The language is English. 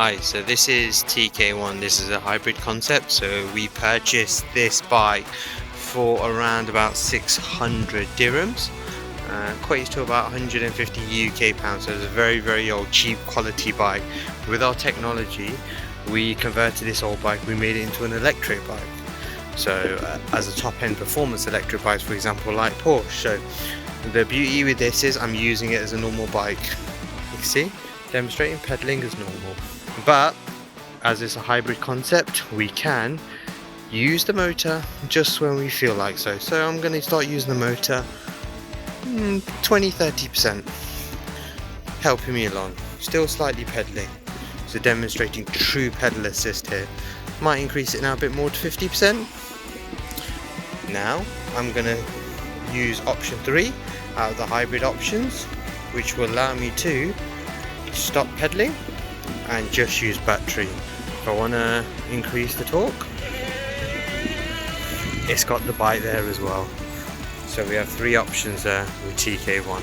Hi, so this is TK-1. This is a hybrid concept. So we purchased this bike for around about 600 dirhams, equates to about 150 UK pounds. So it's a very old, cheap quality bike. With our technology, we converted this old bike. We made it into an electric bike. So as a top-end performance electric bike, for example, like Porsche. So the beauty with this is I'm using it as a normal bike. You can see, demonstrating pedaling as normal. But as it's a hybrid concept, we can use the motor just when we feel like so. So I'm going to start using the motor 20-30%, helping me along, still slightly pedaling, so demonstrating true pedal assist here. Might increase it now a bit more to 50%. Now I'm going to use option 3 out of the hybrid options, which will allow me to stop pedaling and just use battery. If I want to increase the torque, it's got the bike there as well. So we have 3 options there with TK-1.